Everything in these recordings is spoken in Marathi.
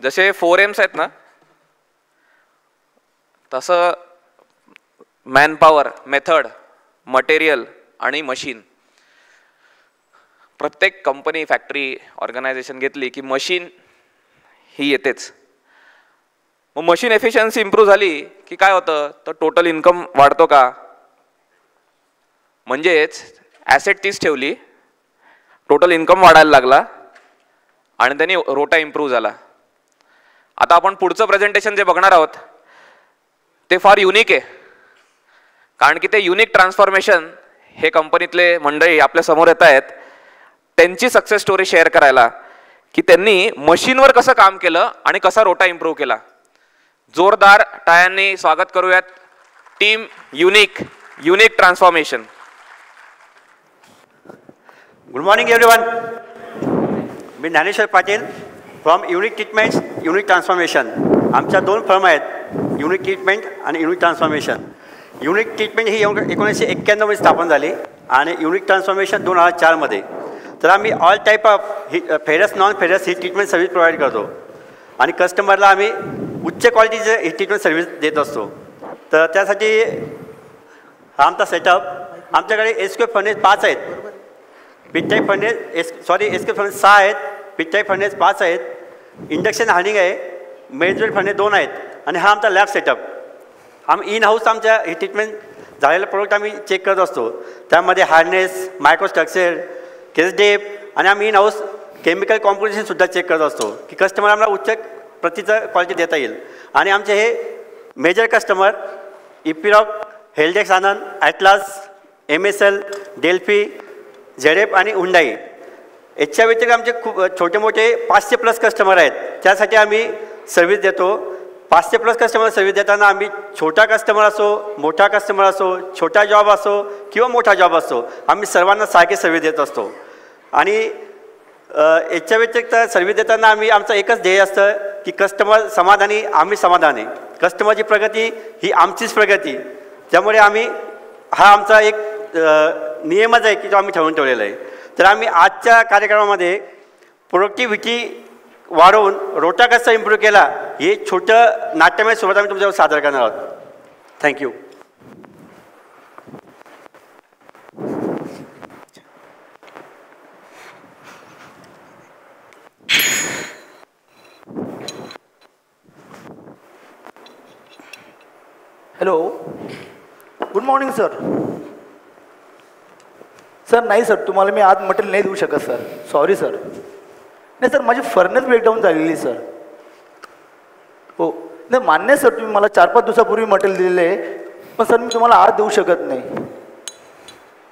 जसे 4Ms आहेत ना, तसं मॅनपॉवर, मेथड, मटेरियल आणि मशीन. प्रत्येक कंपनी, फॅक्टरी, ऑर्गनायझेशन घेतली की मशीन ही येतेच. मग मशीन एफिशियन्सी इम्प्रूव्ह झाली की काय होतं, तर टोटल इन्कम वाढतो का? म्हणजेच ॲसेट तीच ठेवली, टोटल इन्कम वाढायला लागला आणि त्यांनी रोटा इम्प्रूव्ह झाला. आता आपण पुढचं प्रेझेंटेशन जे बघणार आहोत ते फार युनिक आहे, कारण की ते युनिक ट्रान्सफॉर्मेशन हे कंपनीतले मंडळी आपल्या समोर येत आहेत त्यांची सक्सेस स्टोरी शेअर करायला, की त्यांनी मशीनवर कसं काम केलं आणि कसा रोटा इम्प्रूव्ह केला. जोरदार टाळ्यांनी स्वागत करूयात team unique transformation. Good morning everyone. Me Dnyaneshwar Patil from unique treatments unique transformation. आमच्या 2 फर्म आहेत, युनिक ट्रीटमेंट आणि युनिक ट्रान्सफॉर्मेशन. युनिक ट्रीटमेंट ही 1991 मध्ये स्थापन झाली आणि युनिक ट्रान्सफॉर्मेशन 2004 मध्ये. तर आम्ही all type of ferrous non ferrous he treatment service provide करतो आणि कस्टमरला आम्ही उच्च क्वालिटीचे ही ट्रीटमेंट सर्व्हिस देत असतो. तर त्यासाठी हा आमचा सेटअप. आमच्याकडे एस्क्वेअर फर्नेस 5 आहेत, पिट टाईप फर्नेस एस्क्वेअर फर्नेस 6 आहेत, पिट टाईप फर्नेस 5 आहेत, इंडक्शन हार्डनिंग आहे, मेजर फर्नेस 2 आहेत आणि हा आमचा लॅब सेटअप. आम्ही इन हाऊस आमच्या ही ट्रीटमेंट झालेलं प्रोडक्ट आम्ही चेक करत असतो. त्यामध्ये हार्डनेस, मायक्रोस्ट्रक्चर, केस डेप आणि आम्ही इन हाऊस केमिकल कॉम्पोजिशनसुद्धा चेक करत असतो की कस्टमर आम्हाला उच्च प्रतीचं क्वालिटी देता येईल. आणि आमचे हे मेजर कस्टमर इपिरॉक, हेल्डेक्स आनंद, ॲटलास, MSL, डेल्फी, झेडेप आणि हुंडाई. याच्या व्यतिरिक्त आमचे खूप छोटे मोठे 500+ कस्टमर आहेत. त्यासाठी आम्ही सर्व्हिस देतो. 500+ कस्टमर सर्व्हिस देताना आम्ही छोटा कस्टमर असो, मोठा कस्टमर असो, छोटा जॉब असो किंवा मोठा जॉब असो, आम्ही सर्वांना सारखे सर्व्हिस देत असतो. आणि याच्या व्यतिरिक्त सर्व्हिस देताना आम्ही आमचं एकच ध्येय असतं की कस्टमर समाधानी, आम्ही समाधानी. कस्टमरची प्रगती ही आमचीच प्रगती. त्यामुळे आम्ही हा आमचा एक नियमच आहे की जो आम्ही ठरवून ठेवलेला आहे. तर आम्ही आजच्या कार्यक्रमामध्ये प्रोडक्टिव्हिटी वाढवून रोटा कसा इम्प्रूव्ह केला हे छोटं नाट्यमय स्वरूपात आम्ही तुमच्यावर सादर करणार आहोत. Thank you. Hello, good morning sir. Sir नाही सर, तुम्हाला मी आज मटेरियल नाही देऊ शकत सर, सॉरी सर. नाही सर, माझी फर्नेस ब्रेकडाऊन झालेली सर. हो नाही मान्य सर, तुम्ही मला 4-5 दिवसापूर्वी मटेरियल दिलेलं आहे, पण सर मी तुम्हाला आज देऊ शकत नाही.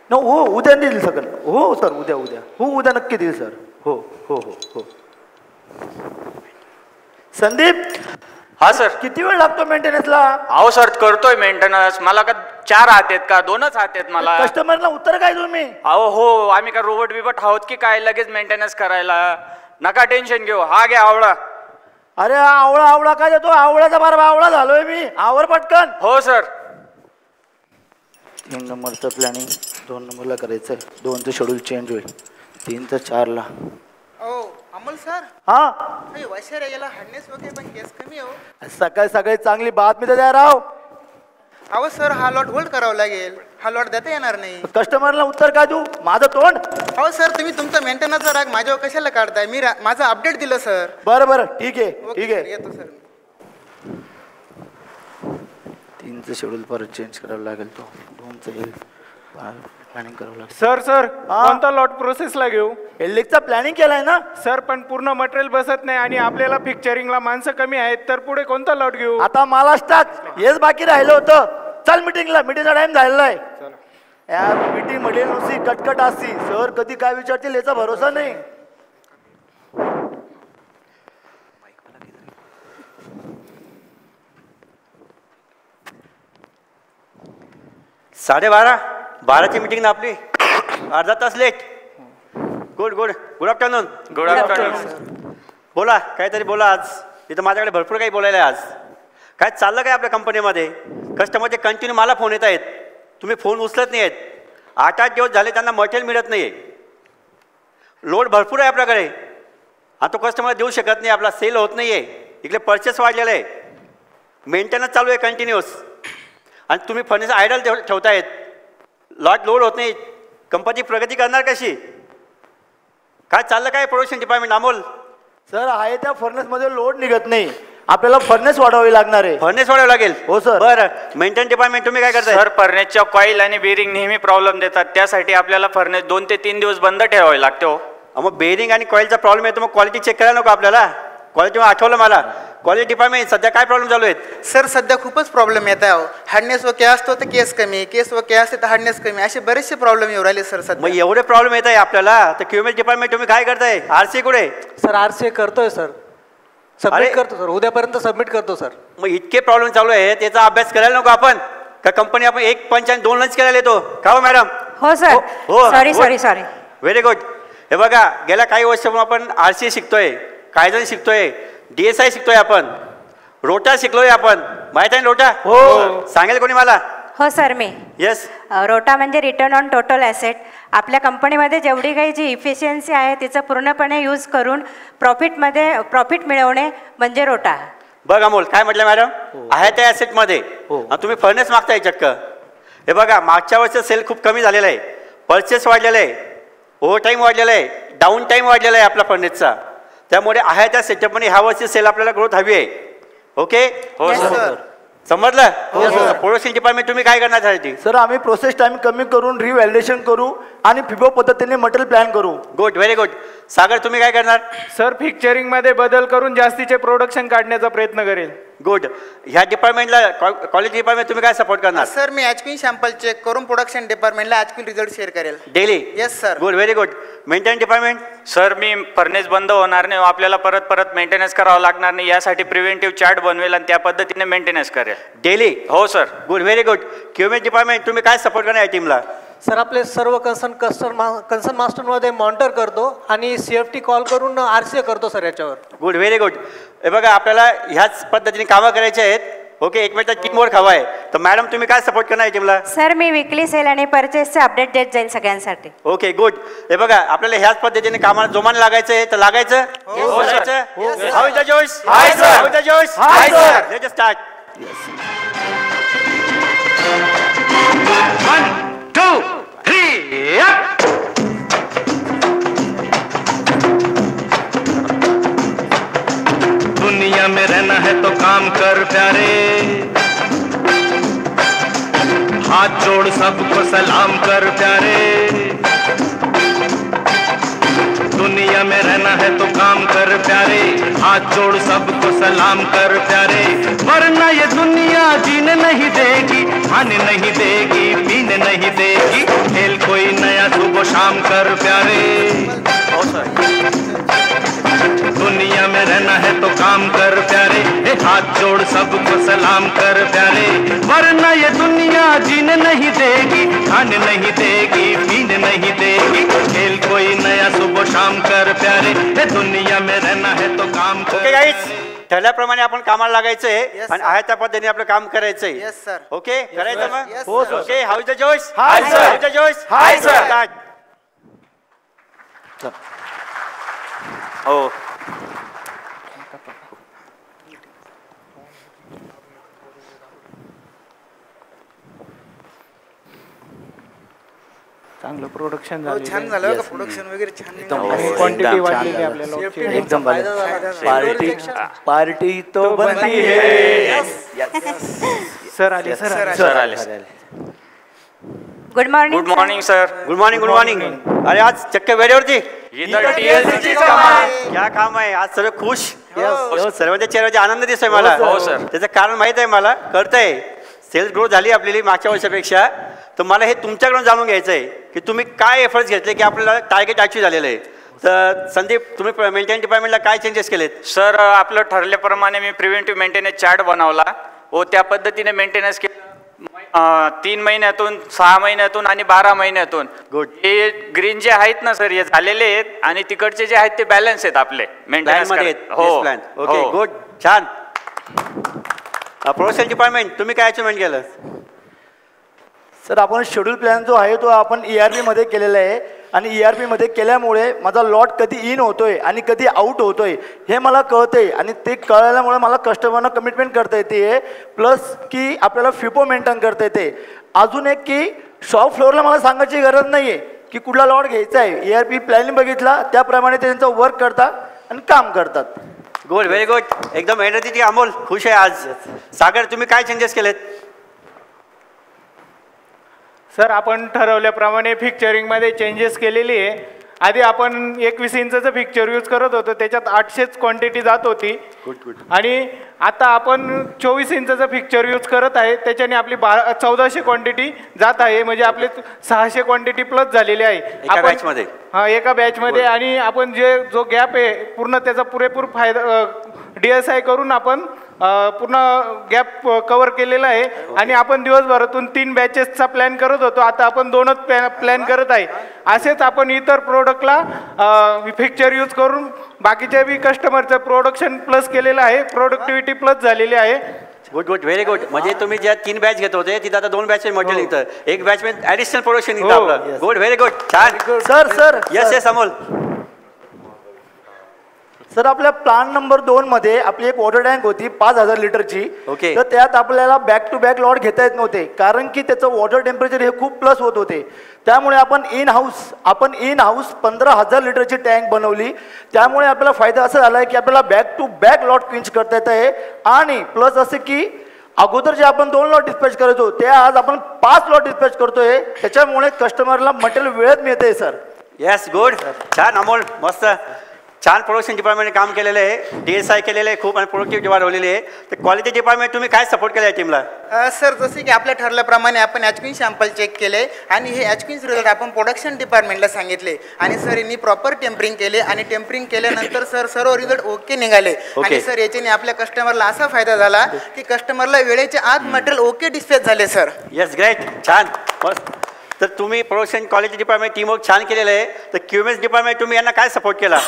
हो उद्या देईल सर. हो सर उद्या हो उद्या नक्की देईल सर. हो हो हो हो. संदीप. हा सर. किती वेळ लागतो मेंटेनन्सला? अहो सर करतोय मेंटेनन्स. मला का 4 हात आहेत का 2च हात आहेत मला? कस्टमरला उत्तर काय तुम्ही? अहो हो, आम्ही का रोबोट बिबट आहोत की काय लगेच मेंटेनन्स करायला? नका टेन्शन घेऊ. हा घ्या आवळा. अरे आवळा काय देतो? आवळ्याचा बार आवळा झालोय मी. आवर पटकन. हो सर. 3 नंबरचं प्लॅनिंग 2 नंबरला करायचं आहे. 2चं शेड्यूल चेंज होईल, 3 ते 4ला. अमोल सर. हा वैशार याला हार्डनेस वगैरे पण केस कमी हो. सकाळी चांगली बातमी तर द्या राव. अहो सर, हा लॉट होल्ड करावा लागेल. हा लॉट देता येणार नाही. कस्टमरला उत्तर काय देऊ? माझं तोंड. अहो सर, तुम्ही तुमचा मेंटेनन्सचा राग माझ्यावर कशाला काढताय? मी माझं अपडेट दिलं सर. बरं ठीक आहे. येतो सर. 3चं शेड्यूल परत चेंज करावं लागेल. तो 2चं येईल प्लॅनिंग करावं लागेल. सर कोणता लॉट प्रोसेसला घेऊ? एल्डिकचा प्लॅनिंग केलाय ना सर, पण पूर्ण मटेरियल बसत नाही आणि आपल्याला पिक्चरिंगला माणसं कमी आहेत, तर पुढे कोणता लॉट घेऊ? आता मला टाक, हेच बाकी राहिलं होतं. चल मीटिंगचा टाइम झालेला आहे. या मीटिंग मध्ये नुसती कटकट असती. सर कधी काय विचारतील याचा भरोसा नाही. बाराची मीटिंग ना आपली, अर्धा तास late. Good afternoon. Good afternoon. बोला, काहीतरी बोला. आज इथं माझ्याकडे भरपूर काही बोलायला आहे. आज काय चाललं काय आपल्या कंपनीमध्ये? कस्टमरचे कंटिन्यू मला फोन येत आहेत, तुम्ही फोन उचलत नाही आहेत. 8 दिवस झाले त्यांना मटेरियल मिळत नाही आहे. लोड भरपूर आहे आपल्याकडे. आणि तो कस्टमर देऊ शकत नाही, आपला सेल होत नाही आहे, इकडे परचेस वाढलेलं आहे, मेंटेनन्स चालू आहे कंटिन्युअस, आणि तुम्ही फर्नेस आयडल ठेवतायत, लॉट लोड होत नाही, कंपनी प्रगती करणार कशी? काय चाललं काय प्रोडक्शन डिपार्टमेंट अमोल? सर आहे त्या फर्नेसमध्ये लोड निघत नाही, आपल्याला फर्नेस वाढवावी लागणार आहे. फर्नेस वाढवावं लागेल. हो सर. बरं, मेंटेन डिपार्टमेंट तुम्ही काय करताय? सर फर्नेसच्या कॉईल आणि बेरिंग नेहमी प्रॉब्लेम देतात, त्यासाठी आपल्याला फर्नेस 2 ते 3 दिवस बंद ठेवावे लागते हो. मग बेरिंग आणि कॉईलचा प्रॉब्लेम येतो, मग क्वालिटी चेक करायला नको आपल्याला? क्वालिटी आठवलं मला, क्वालिटी डिपार्टमेंट सध्या काय प्रॉब्लेम चालू आहेत? सर सध्या खूपच प्रॉब्लेम येत आहे. हार्डनेस ओके असतो तर केस कमी, केस ओके असते तर हार्डनेस कमी, असे बरेचसे प्रॉब्लेम येऊ राहिले सर सध्या. मग एवढे प्रॉब्लेम येत आहे आपल्याला, तर क्यूएमएस डिपार्टमेंट तुम्ही काय करताय? आरसी कुठे? सर आरसी करतोय सर, सबमिट करतो सर, उद्यापर्यंत सबमिट करतो सर. मग इतके प्रॉब्लेम चालू आहे, त्याचा अभ्यास करायला नको आपण? का कंपनी आपण 1 पंच आणि 2 लंच करायला येतो का हो मॅडम? हो सर. सॉरी. Very good. हे बघा, गेल्या काही वर्षापासून आपण आरसी शिकतोय, कायझन शिकतोय, DSI शिकतोय, आपण रोटा शिकलोय, आपण माहित आहे ना रोटा? हो. सांगेल कोणी मला? हो सर मी. येस. रोटा म्हणजे रिटर्न ऑन टोटल ॲसेट. आपल्या कंपनीमध्ये जेवढी काही जी इफिशियन्सी आहे तिचं पूर्णपणे यूज करून प्रॉफिट मिळवणे म्हणजे रोटा. बघ अमोल, काय म्हटलं मॅडम? आहे त्या ॲसेटमध्ये तुम्ही फर्नेस मागताय चक्क. हे बघा, मागच्या वर्षी सेल खूप कमी झालेला आहे, परचेस वाढलेला आहे, ओव्हर टाईम वाढलेला आहे, डाऊन टाईम वाढलेला आहे आपला फर्नेसचा, त्यामुळे आहे त्या सेटअपमध्ये ह्या वर्षी सेल आपल्याला ग्रोथ हवी आहे. ओके? हो Yes, सर. sir. समजलं? प्रोडक्शन डिपार्टमेंट तुम्ही काय करणार त्यासाठी? सर आम्ही प्रोसेस टाइम कमी करून रिव्हॅलिडेशन करू आणि फिबो पद्धतीने मटेरियल प्लॅन करू. Good, very good. सागर तुम्ही काय करणार? सर पिक्चरिंग मध्ये बदल करून जास्तीचे प्रोडक्शन काढण्याचा प्रयत्न करेल. गुड. ह्या डिपार्टमेंटला, क्वालिटी डिपार्टमेंट तुम्ही काय सपोर्ट करणार? सर मी ॲचक्यून सॅम्पल चेक करून प्रोडक्शन डिपार्टमेंटला ॲचक्यून रिझल्ट शेअर करेल daily. Yes sir. Good, very good. Maintain department? Sir मी फर्नेस बंद होणार नाही, आपल्याला परत मेंटेनन्स करावं लागणार नाही, यासाठी प्रिव्हेंटिव्ह चार्ट बनवेल आणि त्या पद्धतीने मेंटेनन्स करेल. डेली? हो sir. Good, very good. QMS department तुम्ही काय सपोर्ट करणार या टीमला? सर आपले सर्व कन्सर्न मास्टरमध्ये मॉनिटर करतो आणि CFT कॉल करून RCA करतो सर याच्यावर. Good, very good. हे बघा, आपल्याला ह्याच पद्धतीने कामं करायचे आहेत. ओके, एकमेकांचा टीमवर्क हवा आहे, तर मॅडम तुम्ही काय सपोर्ट करणार टीमला? सर मी विकली सेल आणि परचेसचे अपडेट देत जाईल सगळ्यांसाठी. Okay, good. हे बघा, आपल्याला ह्याच पद्धतीने कामाला जोमाने लागायचं आहे, तर लागायचं. हाऊ इज द जोश? Hi sir. How is the जोश? Hi sir. Let's start. 1 2 3 up. दुनिया में रहना है तो काम कर प्यारे, हाथ जोड़ सबको सलाम कर प्यारे. दुनिया में रहना है तो काम कर प्यारे, हाथ जोड़ सबको सलाम कर प्यारे, वरना ये दुनिया जीने नहीं देगी, खाने नहीं देगी, पीने नहीं देगी, खेल कोई नया सुबह शाम कर प्यारे. दुनिया में रहना है तो काम कर प्यारे, हाथ जोड़ सबको सलाम कर प्यारे, वरना ये दुनिया जीने नहीं देगी, खाने नहीं देगी, पीने नहीं देगी, खेल कोई नया सुबह शाम कर प्यारे. दुनिया में रहना है तो काम कर. ओके गाईज, ठरल्याप्रमाणे आपण कामाला लागायचंय आणि आहे त्या पद्धतीने आपलं काम करायचंय. Yes sir. ओके, करायचं मग? Yes, हो sir. Sir. Okay, how is the जोश? Hi sir. How is the जोश? Hi sir. स्टार्ट. हो. चांगलं प्रोडक्शन हो, झालं. छान झालं का प्रोडक्शन वगैरे छान क्वांटिटी वाढलेली आपल्याला. एकदम पार्टी तो बनती है. सर आले सर. सर आले. Good morning. Good morning sir. Good morning, good morning. अरे आज चक्क वेळेवरती क्या काम आहे आज, सर्व खुश. सर्वांच्या चेहऱ्यावरती आनंद दिसतोय मला. हो सर. त्याचं कारण माहित आहे मला, कळतंय सेल्स ग्रोथ झाली आपली मागच्या वर्षापेक्षा. तर मला हे तुमच्याकडून जाणून घ्यायचं आहे की तुम्ही काय एफर्ट्स घेतले की आपल्याला टार्गेट अचीव झालेलं आहे. तर संदीप, तुम्ही मेंटेन डिपार्टमेंटला काय चेंजेस केलेत? सर आपलं ठरल्याप्रमाणे मी प्रिव्हेंटिव्ह मेंटेनन्स चार्ट बनवला व त्या पद्धतीने मेंटेनन्स केलं. 3 महिन्यातून, 6 महिन्यातून आणि 12 महिन्यातून. गुड. हे ग्रीन जे आहेत ना सर, हे झालेले आहेत आणि तिकडचे जे आहेत ते बॅलन्स आहेत आपले मेंटेनन्स मध्ये. हो. ओके, गुड, छान. प्रोडक्शन डिपार्टमेंट तुम्ही काय अचिव्हमेंट केलं? सर आपण शेड्यूल प्लॅन जो आहे तो आपण ERP मध्ये केलेला आहे. आणि ERPमध्ये केल्यामुळे माझा लॉट कधी इन होतोय आणि कधी आउट होतोय हे मला कळतंय आणि ते कळल्यामुळे मला कस्टमरना कमिटमेंट करता येते प्लस की आपल्याला फिपो मेंटेन करता येते. अजून एक की शॉप फ्लोअरला मला सांगायची गरज नाही आहे की कुठला लॉट घ्यायचा आहे. ERP प्लॅनिंग बघितला त्याप्रमाणे ते त्यांचं वर्क करतात आणि काम करतात. Good, very good. एकदम एनर्जेटिक. अमोल खुश आहे आज. सागर तुम्ही काय चेंजेस केलेत? सर आपण ठरवल्याप्रमाणे फिक्चरिंगमध्ये चेंजेस केलेली आहे. आधी आपण 21 इंचचं फिक्चर यूज करत होतो, त्याच्यात 800च क्वांटिटी जात होती. आणि आता आपण 24 इंचचं फिक्चर यूज करत आहे, त्याच्याने आपली 1400 क्वांटिटी जात आहे. म्हणजे आपले 600 क्वांटिटी प्लस झालेली आहे एका बॅचमध्ये. हा, एका बॅचमध्ये. आणि आपण जो गॅप आहे पूर्ण त्याचा पुरेपूर फायदा DSI करून आपण पूर्ण गॅप कव्हर केलेला आहे. आणि आपण दिवसभरातून 3 बॅचेसचा प्लॅन करत होतो, आता आपण 2च प्लॅन करत आहे. असेच आपण इतर प्रोडक्टला फिक्चर यूज करून बाकीच्या बी कस्टमरचं प्रोडक्शन प्लस केलेलं आहे, प्रोडक्टिव्हिटी प्लस झालेली आहे. Good good, very good. म्हणजे तुम्ही ज्या 3 बॅच घेत होते तिथं आता 2 बॅच मटेरियल निघतं, एक बॅच मध्ये ऍडिशनल प्रोडक्शन निघतं आपलं. गुड, व्हेरी गुड, छान. Sir yes yes Amol. Sir आपल्या प्लान नंबर 2 मध्ये आपली एक वॉटर टँक होती 5000 लिटरची. ओके. तर त्यात आपल्याला बॅक टू बॅक लॉट घेता येत नव्हते कारण की त्याचं वॉटर टेम्परेचर हे खूप प्लस होत होते. त्यामुळे आपण इन हाऊस 15000 लिटरची टँक बनवली. त्यामुळे आपल्याला फायदा असा झाला आहे की आपल्याला बॅक टू बॅक लॉट क्विंच करता येत आहे. आणि प्लस असं की अगोदर जे आपण 2 लॉट डिस्पॅच करायचो ते आज आपण 5 लॉट डिस्पॅच करतोय. त्याच्यामुळे कस्टमरला मटेरियल वेळेत मिळते सर. येस, गुड, छान अमोल, मस्त. छान प्रोडक्शन डिपार्टमेंटने काम केलेलं आहे, DSI केलेलं आहे खूप आणि प्रोडक्टिव्हिटी वाढवलेली आहे. तर क्वालिटी डिपार्टमेंट तुम्ही काय सपोर्ट केलं आहे टीमला? सर जसे की आपल्या ठरल्याप्रमाणे आपण ॲचक्विन सॅम्पल चेक केले आणि हे ॲचक्विन्स रिझल्ट आपण प्रोडक्शन डिपार्टमेंटला सांगितले आणि सर यांनी प्रॉपर टेम्परिंग केले आणि टेम्परिंग केल्यानंतर सर सर्व रिझल्ट ओके निघाले. आणि सर याच्याने आपल्या कस्टमरला असा फायदा झाला की कस्टमरला वेळेच्या आत मटेरियल ओके डिस्पॅच झाले सर. येस, ग्रेट, छान, मस्त. तर तुम्ही प्रोडक्शन क्वालिटी डिपार्टमेंट टीमवर्क छान केलेलं आहे. तर QMS डिपार्टमेंट तुम्ही यांना काय सपोर्ट केला?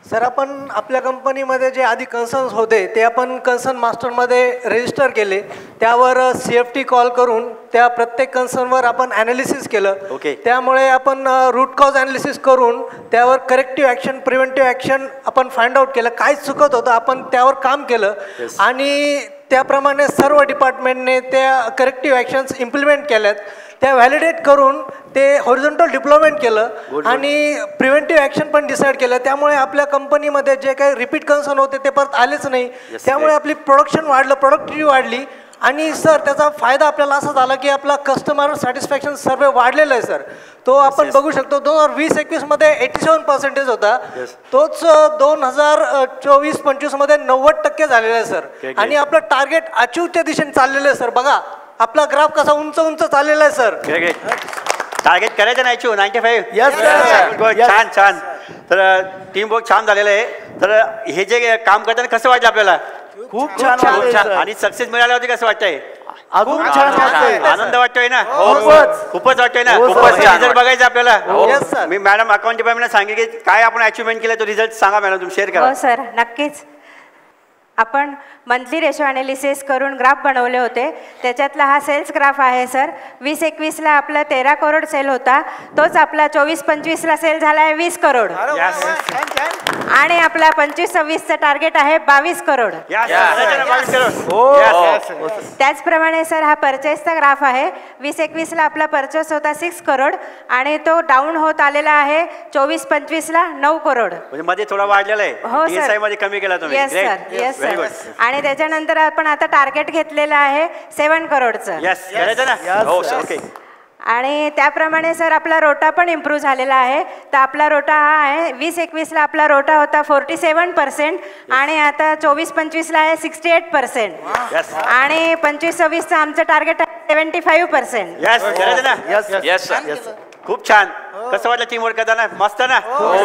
सर आपण आपल्या कंपनीमध्ये जे आधी कन्सर्न्स होते ते आपण कन्सर्न मास्टरमध्ये रजिस्टर केले. त्यावर CFT कॉल करून त्या प्रत्येक कन्सर्नवर आपण ॲनालिसिस केलं. ओके. त्यामुळे आपण रूट कॉज ॲनालिसिस करून त्यावर करेक्टिव्ह ॲक्शन, प्रिव्हेंटिव्ह ॲक्शन आपण फाइंड आउट केलं. काय चुकत होतं आपण त्यावर काम केलं आणि त्याप्रमाणे सर्व डिपार्टमेंटने त्या करेक्टिव्ह ॲक्शन्स इम्प्लिमेंट केल्यात. त्या व्हॅलिडेट करून ते हॉरिझॉन्टल डिप्लॉयमेंट केलं आणि प्रिव्हेंटिव्ह ॲक्शन पण डिसाईड केलं. त्यामुळे आपल्या कंपनीमध्ये जे काही रिपीट कन्सर्न होते ते परत आलेच नाही. त्यामुळे आपली प्रोडक्शन वाढलं, प्रोडक्टिव्हिटी वाढली. आणि सर त्याचा फायदा आपल्याला असा झाला की आपला कस्टमर सॅटिस्फॅक्शन सर्वे वाढलेला आहे सर. तो आपण बघू शकतो 2020-21 मध्ये 87% होता, तोच 2024-25 मध्ये 90% झालेला आहे सर. आणि आपलं टार्गेट अचीवच्या दिशेने चाललेलं आहे सर. बघा आपला ग्राफ कसा उंच उंच चाललेला आहे सर. टार्गेट करायचं नाही 95. Yes, sir. छान छान. तर टीम वर्क छान झालेलं आहे. तर हे जे काम करताना कसं वाटलं आपल्याला? खूप छान. आणि सक्सेस मिळाल्यावरती कसं वाटतंय? अजून छान वाटतंय. आनंद वाटतोय ना? खूपच वाटतोय ना? रिझल्ट बघायचा आपल्याला. मी मॅडम अकाउंट डिपार्टमेंटला सांगितले की काय आपण अचिव्हमेंट केलं तो रिझल्ट सांगा मॅडम, तुम्ही शेअर करा. हो सर, नक्कीच. आपण मंथली रेशो ॲनालिसिस करून ग्राफ बनवले होते. त्याच्यातला हा सेल्स ग्राफ आहे सर. 20-21ला आपला 13 करोड सेल होता, तोच आपला 24-25ला सेल झाला आहे 20 करोड. आणि आपला 25-26चं टार्गेट आहे 22 करोड. त्याचप्रमाणे सर हा परचेसचा ग्राफ आहे. 20-21ला आपला परचेस होता 6 करोड आणि तो डाऊन होत आलेला आहे 24-25ला 9 करोड. म्हणजे मध्ये थोडा वाढलेला आहे. हो सर, मध्ये कमी केला तुम्ही. Yes sir, yes sir. आणि त्याच्यानंतर आपण आता टार्गेट घेतलेलं आहे 7 करोडचं. आणि त्याप्रमाणे सर आपला रोटा पण इम्प्रूव्ह झालेला आहे. तर आपला रोटा हा आहे 20-21ला आपला रोटा होता 47% आणि आता 24-25ला आहे 68% आणि 25-26चं आमचं टार्गेट आहे 75%. खूप छान. कसं वाटलं टीम वर्क करताना? मस्त ना?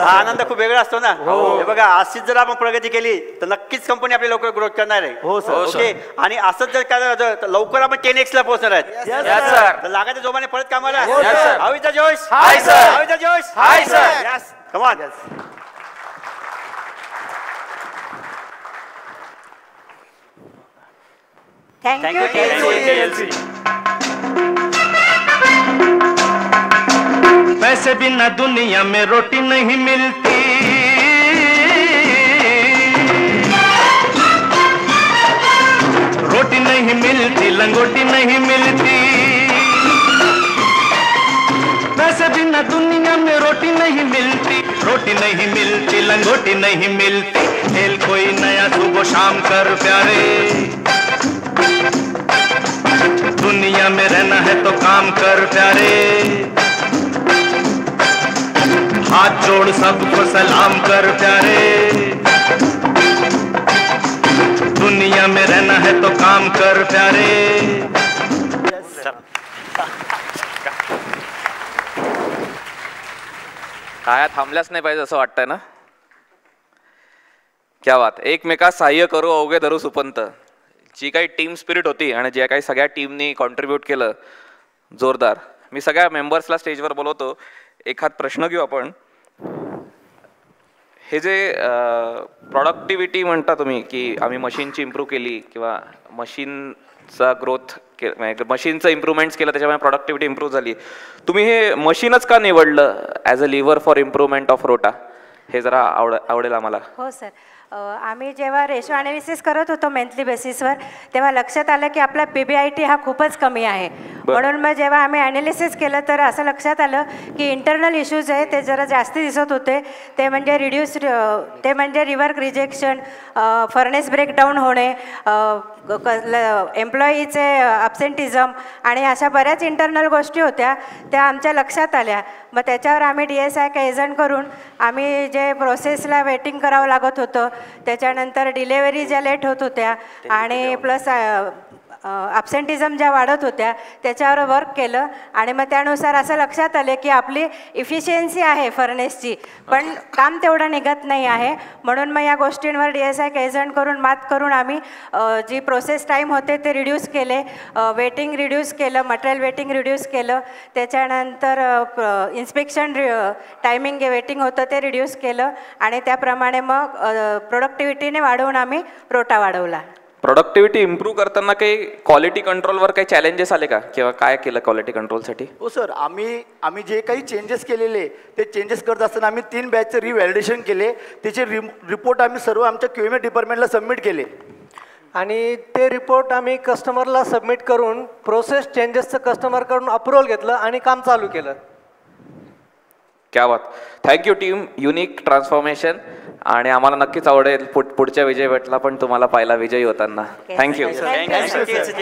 आनंद खूप वेगळा असतो ना. हे बघा, अशीच जर आपण प्रगती केली तर नक्कीच कंपनी आपली लवकर ग्रोथ करणार आहे. ओके. आणि असंच जर काय लवकर आपण 10x ला पोहोचणार आहेत. लागायच्या जोमाने परत कामाला. हवीचा जोश, हवीचा जोश. Come on. थँक्यू. पैसे बिना दुनिया में रोटी नहीं मिलती, रोटी नहीं मिलती, लंगोटी नहीं मिलती। पैसे बिना दुनिया में रोटी नहीं मिलती, रोटी नहीं मिलती, लंगोटी नहीं मिलती। खेल कोई नया सुबह शाम कर प्यारे, दुनिया में रहना है तो काम कर प्यारे। हाथ जोड़ सबको सलाम कर प्यारे, दुनिया में रहना है तो काम कर प्यारे। काय थांबल्याच नाही पाहिजे असं वाटतंय ना? क्या बात. एकमेका सहाय्य करू अवघे धरू सुपंत. जी काही टीम स्पिरिट होती आणि जे काही सगळ्या टीमनी कॉन्ट्रीब्यूट केलं जोरदार. मी सगळ्या मेंबर्सला स्टेजवर बोलवतो. एखाद प्रश्न घेऊ आपण. हे जे प्रॉडक्टिव्हिटी म्हणता तुम्ही की आम्ही मशीनची इम्प्रूव्ह केली किंवा मशीनचा ग्रोथ मशीनचं इम्प्रूव्हमेंट्स केलं त्याच्यामुळे प्रॉडक्टिव्हिटी इम्प्रूव्ह झाली. तुम्ही हे मशीनच का निवडलं as a lever for improvement of रोटा? हे जरा आवडेल आम्हाला. हो सर. आम्ही जेव्हा रेशो ॲनालिसिस करत होतो मंथली बेसिसवर तेव्हा लक्षात आलं की आपला PBIT हा खूपच कमी आहे. म्हणून मग जेव्हा आम्ही ॲनालिसिस केलं तर असं लक्षात आलं की इंटरनल इश्यूज आहे ते जरा जास्ती दिसत होते. ते म्हणजे रिवर्क रिजेक्शन, फर्नेस ब्रेकडाऊन होणे, एम्प्लॉईचे ॲब्सेंटिझम आणि अशा बऱ्याच इंटरनल गोष्टी होत्या त्या आमच्या लक्षात आल्या. मग त्याच्यावर आम्ही DSI का एजंट करून आम्ही जे प्रोसेसला वेटिंग करावं लागत होतं त्याच्यानंतर डिलेवरी ज्या लेट होत होत्या आणि प्लस ॲब्सेंटिझम ज्या वाढत होत्या त्याच्यावर वर्क केलं आणि मग त्यानुसार असं लक्षात आले की आपली इफिशियन्सी आहे फर्नेसची पण काम तेवढं निघत नाही आहे. म्हणून मग या गोष्टींवर DSI का एजंट करून मात करून आम्ही जी प्रोसेस टाईम होते ते रिड्यूस केले, वेटिंग रिड्यूस केलं, मटेरियल वेटिंग रिड्यूस केलं, त्याच्यानंतर इन्स्पेक्शन टायमिंग वेटिंग होतं ते रिड्यूस केलं आणि त्याप्रमाणे मग प्रोडक्टिव्हिटीने वाढवून आम्ही रोटा वाढवला. प्रोडक्टिव्हिटी इम्प्रूव्ह करताना काही क्वालिटी कंट्रोलवर काही चॅलेंजेस आले का किंवा काय केलं क्वालिटी कंट्रोलसाठी? हो सर. आम्ही जे काही चेंजेस केलेले ते चेंजेस करत असताना आम्ही 3 बॅचचे रिव्हॅलिडेशन केले. त्याचे रिपोर्ट आम्ही सर्व आमच्या QMA डिपार्टमेंटला सबमिट केले आणि ते रिपोर्ट आम्ही कस्टमरला सबमिट करून प्रोसेस चेंजेसचं कस्टमरकडून अप्रुव्हल घेतलं आणि काम चालू केलं. क्या बात. Thank you team unique transformation. आणि आम्हाला नक्कीच आवडेल पुढच्या विजय भेटला पण तुम्हाला पाहिला विजयी होताना. थँक्यू. थँक्यू.